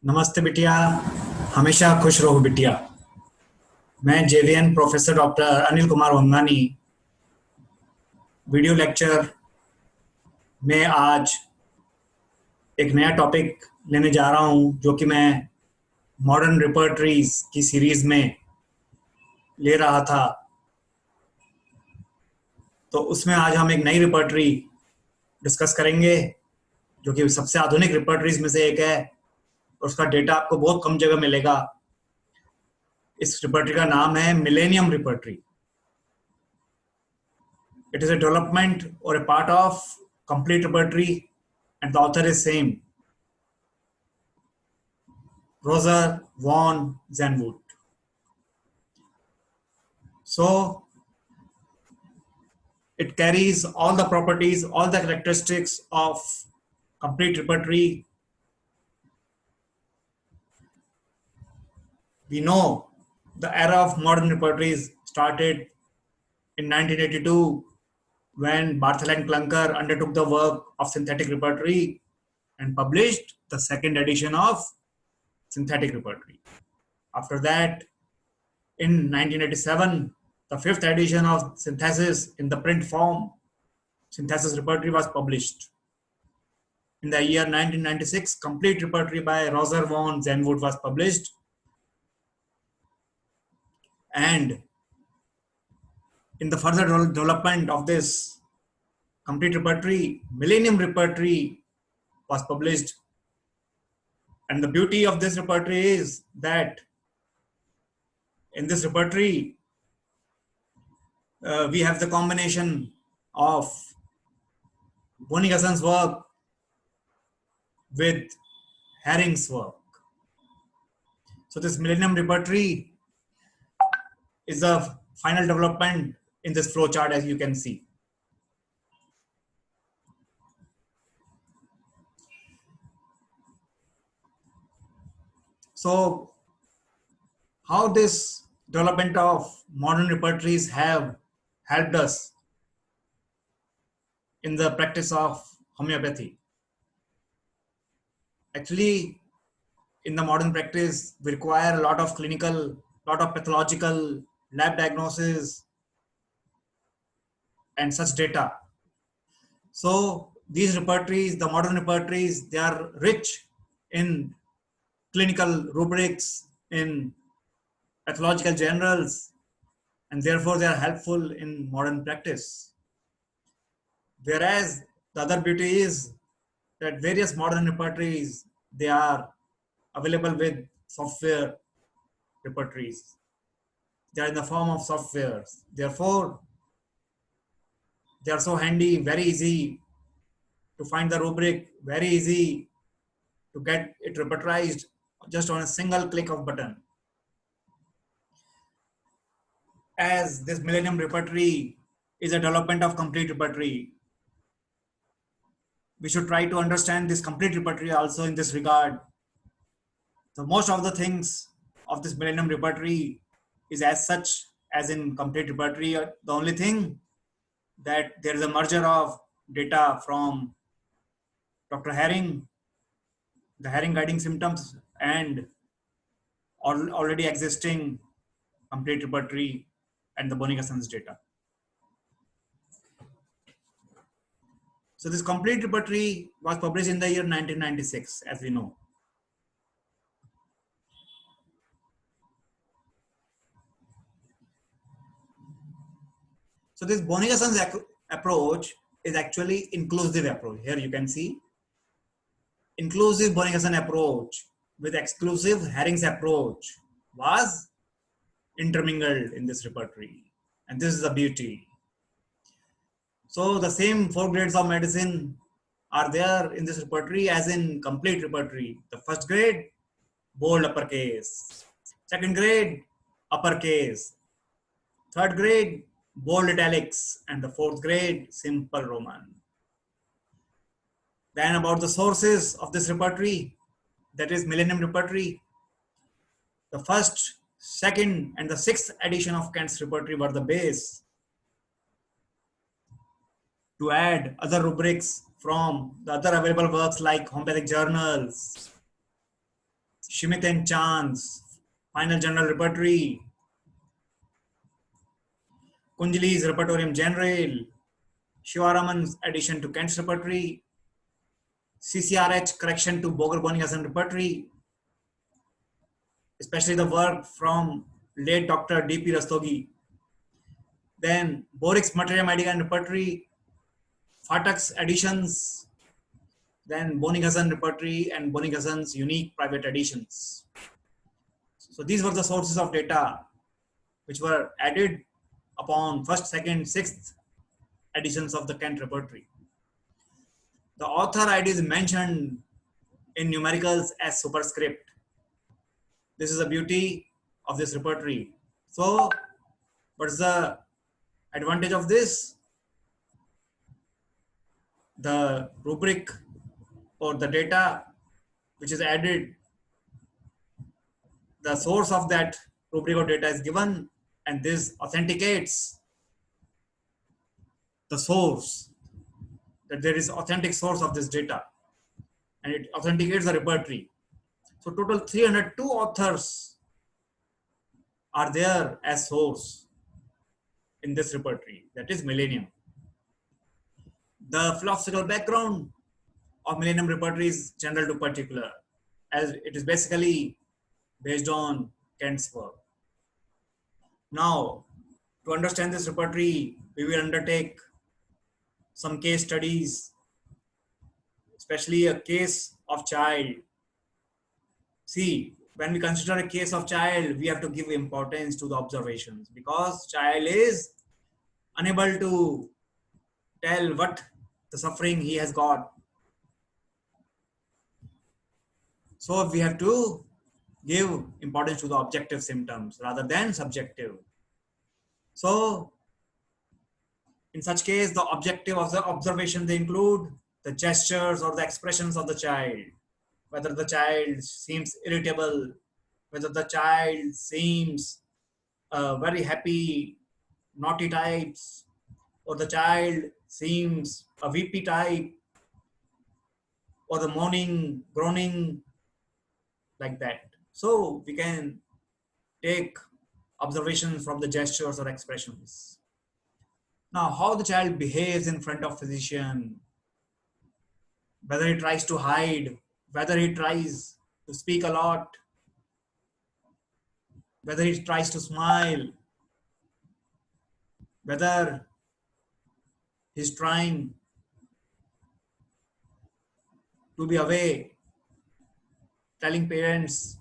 नमस्ते बिटिया। हमेशा खुश रहो बिटिया। मैं JVN professor doctor Anil Kumar Vangani video lecture में आज एक नया टॉपिक लेने जा रहा हूं, जो कि मैं मॉडर्न रिपर्टरीज की सीरीज में ले रहा था। तो उसमें आज हम एक नई रिपर्टरी डिस्कस करेंगे, जो कि सबसे आधुनिक रिपर्टरीज में से एक है और उसका डेटा आपको बहुत कम जगह मिलेगा। इस रिपर्टरी का नाम है millennium repertory. It is a development or a part of complete repertory, and the author is same, Roger von Zandvoort. So it carries all the properties, all the characteristics of complete repertory. We know the era of modern repertories started in 1982 when Barthelin Klunker undertook the work of synthetic repertory and published the second edition of synthetic repertory. After that, in 1987, the fifth edition of Synthesis in the print form, Synthesis Repertory, was published. In the year 1996, Complete Repertory by Roger von Zandvoort was published. And in the further development of this Complete Repertory, Millennium Repertory was published. And the beauty of this repertory is that in this repertory, we have the combination of Bonigason's work with Haring's work. So this Millennium Repertory is the final development in this flowchart, as you can see. So how this development of modern repertories have helped us in the practice of homeopathy? Actually, in the modern practice, we require a lot of clinical, lot of pathological lab diagnosis and such data. So these repertories, the modern repertories, they are rich in clinical rubrics, in pathological journals, and therefore they are helpful in modern practice. Whereas the other beauty is that various modern repertories, they are available with software repertories. They are in the form of softwares. Therefore, they are so handy, very easy to find the rubric, very easy to get it repertorized just on a single click of button. As this Millennium Repertory is a development of complete repertory, we should try to understand this complete repertory also in this regard. So most of the things of this Millennium Repertory is as such as in complete repertory. The only thing that there is a merger of data from Dr. Haring, the Haring guiding symptoms, and already existing complete repertory and the Bonigason's data. So this complete repertory was published in the year 1996, as we know. So this Bonigason's approach is actually inclusive approach. Here you can see inclusive Bonigason approach with exclusive Haring's approach was intermingled in this repertory. And this is the beauty. So the same 4 grades of medicine are there in this repertory as in complete repertory. The first grade, bold uppercase. Second grade, uppercase. Third grade, bold italics. And the fourth grade, simple Roman. Then about the sources of this repertory, that is Millennium Repertory. The first, second, and the sixth edition of Kent's repertory were the base. To add other rubrics from the other available works like homeopathic journals, Schmidt and Chance, Final General Repertory, Kunjali's Repertorium General, Shivaraman's addition to Kent's Repertory, CCRH correction to Boger-Bonninghausen Repertory, especially the work from late Dr. D.P. Rastogi. Then Borik's Materia Medica Repertory, Fatak's additions, then Bonninghausen Repertory and Bonninghausen's unique private editions. So these were the sources of data which were added upon first, second, sixth editions of the Kent Repertory. The author ID is mentioned in numericals as superscript. This is the beauty of this repertory. So what's the advantage of this? The rubric or the data which is added, the source of that rubric or data is given, and this authenticates the source, that there is authentic source of this data, and it authenticates the repertory. So total 302 authors are there as source in this repertory, that is Millennium. The philosophical background of Millennium Repertory is general to particular, as it is basically based on Kent's work. Now, to understand this repertory, we will undertake some case studies, especially a case of child. See, when we consider a case of child, we have to give importance to the observations, because child is unable to tell what the suffering he has got. So we have to give importance to the objective symptoms rather than subjective. So in such case, the objective of the observation, they include the gestures or the expressions of the child, whether the child seems irritable, whether the child seems very happy, naughty types, or the child seems a VP type, or the moaning, groaning, like that. So we can take observations from the gestures or expressions. Now, how the child behaves in front of physician, whether he tries to hide, whether he tries to speak a lot, whether he tries to smile, whether he's trying to be away, telling parents,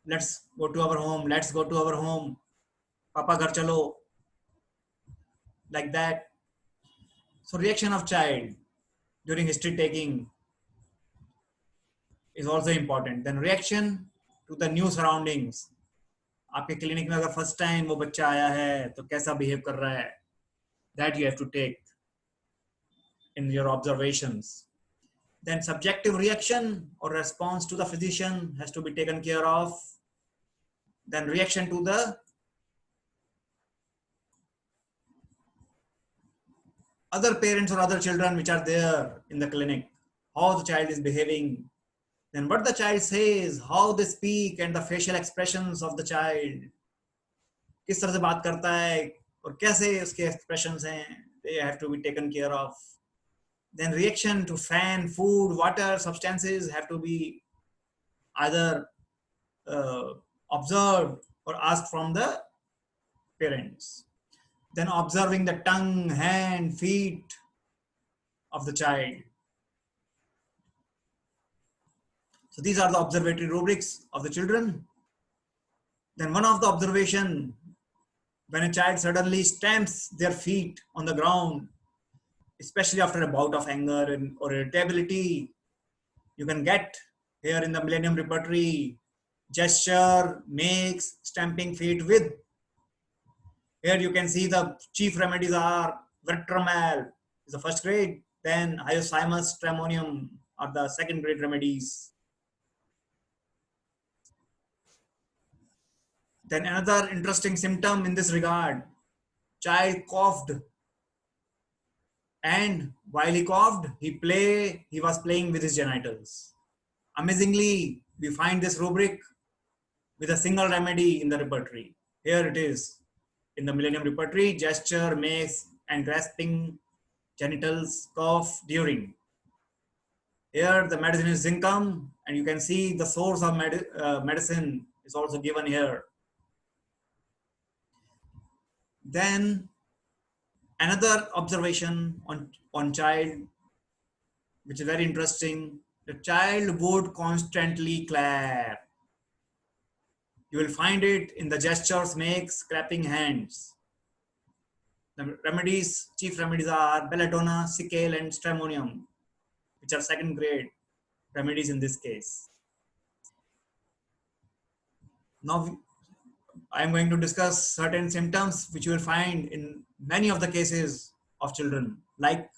let's go to our home, let's go to our home, Papa ghar chalo, like that. So reaction of child during history taking is also important. Then reaction to the new surroundings. आपके clinic में अगर first time वो बच्चा आया है तो कैसा behave कर रहा है, that you have to take in your observations. Then subjective reaction or response to the physician has to be taken care of. Then reaction to the other parents or other children which are there in the clinic, how the child is behaving. Then what the child says, how they speak, and the facial expressions of the child. किस तरह से बात करता है और कैसे उसके expressions हैं, they have to be taken care of. Then reaction to fan, food, water, substances have to be either observed or asked from the parents. Then observing the tongue, hand, feet of the child. So these are the observatory rubrics of the children. Then one of the observation, when a child suddenly stamps their feet on the ground, especially after a bout of anger or irritability, you can get here in the Millennium Repertory, gesture, makes, stamping feet with. Here you can see the chief remedies are Vertramal is the first grade, then Hyoscyamus stramonium are the second grade remedies. Then another interesting symptom in this regard, child coughed, and while he coughed, he was playing with his genitals. Amazingly, we find this rubric with a single remedy in the repertory. Here it is in the Millennium Repertory: gesture, mace, and grasping genitals, cough during. Here the medicine is zincum, and you can see the source of medicine is also given here. Then another observation on child, which is very interesting. The child would constantly clap. You will find it in the gestures, makes, clapping hands. The remedies, chief remedies are belladonna, sickle, and stramonium, which are second grade remedies in this case. Now, I am going to discuss certain symptoms which you will find in many of the cases of children. Like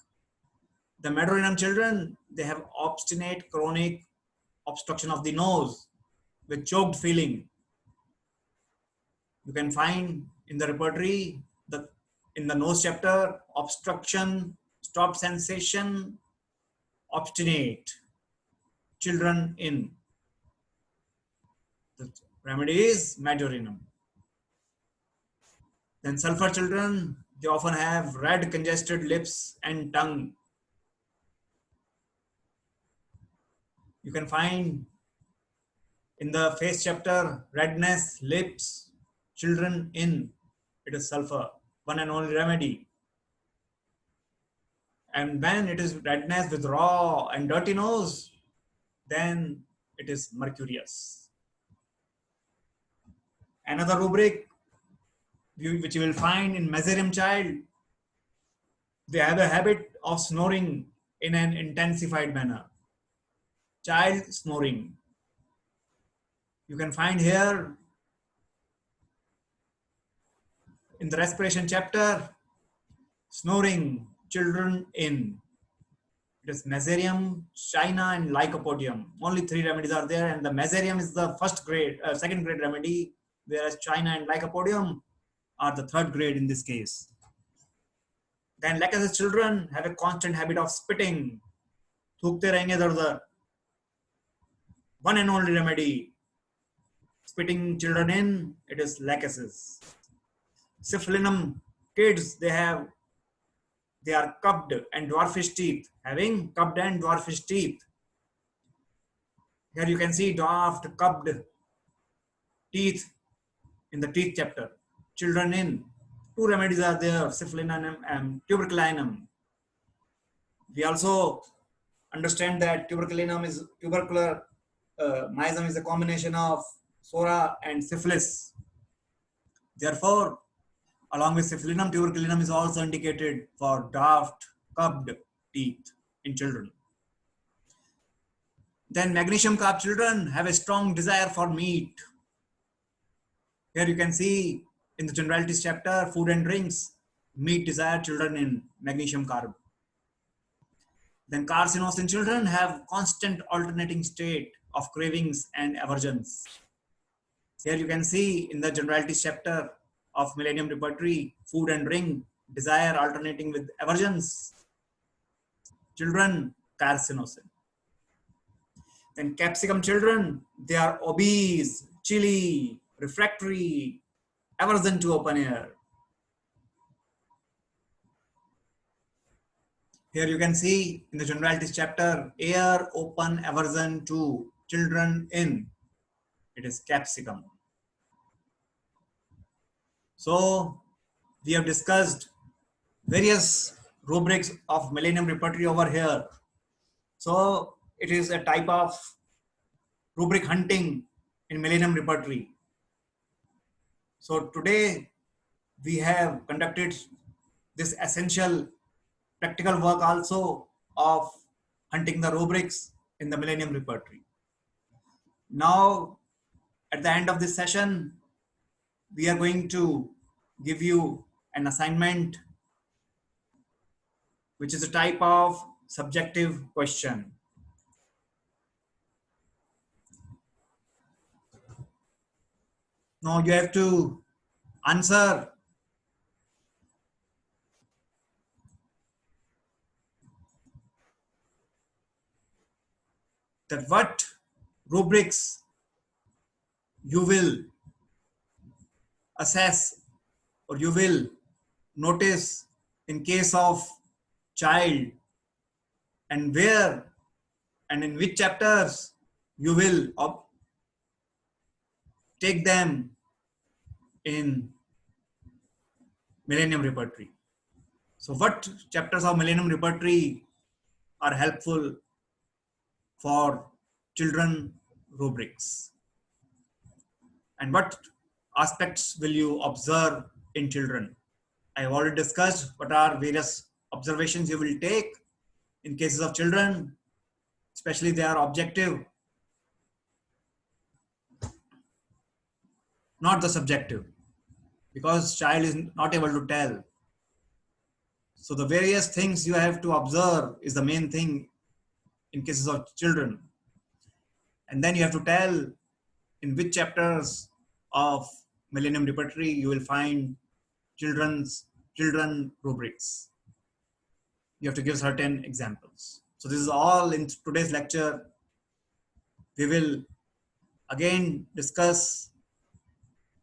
the Madorinum children, they have obstinate chronic obstruction of the nose with choked feeling. You can find in the repertory, in the nose chapter, obstruction, stop sensation, obstinate, children in. The remedy is Majorinum. Then sulfur children, they often have red congested lips and tongue. You can find in the face chapter, redness, lips, children in. It is sulfur, one and only remedy. And when it is redness with raw and dirty nose, then it is mercurius. Another rubric which you will find in Meserium child, they have a habit of snoring in an intensified manner. Child snoring. You can find here in the respiration chapter, snoring, children in. It is Meserium, China, and Lycopodium. Only 3 remedies are there, and the Meserium is the second grade remedy, whereas China and Lycopodium are the 3rd grade in this case. Then Lachesis children have a constant habit of spitting. थूकते रहेंगे इधर उधर. One and only remedy. Spitting children in, it is Lachesis. Syphilinum kids, they are cupped and dwarfish teeth, having cupped and dwarfish teeth. Here you can see dwarfed, cupped teeth in the teeth chapter. Children in. 2 remedies are there, syphilinum and tuberculinum. We also understand that tuberculinum is tubercular miasm is a combination of sora and syphilis. Therefore, along with syphilinum, tuberculinum is also indicated for dwarfed, cupped teeth in children. Then magnesium carb children have a strong desire for meat. Here you can see in the generalities chapter, food and drinks, meat desire children in magnesium carb. Then carcinosin children have constant alternating state of cravings and aversions. Here you can see in the generalities chapter of Millennium Repertory, food and drink, desire alternating with aversions. Children, carcinosin. Then capsicum children, they are obese, chilly, refractory, aversion to open air. Here you can see in the generalities chapter, air, open, aversion to, children in. It is capsicum. So we have discussed various rubrics of Millennium Repertory over here. So it is a type of rubric hunting in Millennium Repertory. So today we have conducted this essential practical work also of hunting the rubrics in the Millennium Repertory. Now, at the end of this session, we are going to give you an assignment, which is a type of subjective question. Now you have to answer that what rubrics you will assess or you will notice in case of child, and where and in which chapters you will take them in Millennium Repertory. So what chapters of Millennium Repertory are helpful for children rubrics? And what aspects will you observe in children? I have already discussed what are various observations you will take in cases of children, especially they are objective, not the subjective, because child is not able to tell. So the various things you have to observe is the main thing in cases of children. And then you have to tell in which chapters of Millennium Repertory you will find children rubrics. You have to give certain examples. So this is all in today's lecture. We will again discuss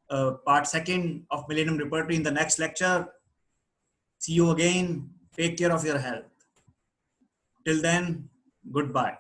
part second of Millennium Repertory in the next lecture. See you again. Take care of your health. Till then, goodbye.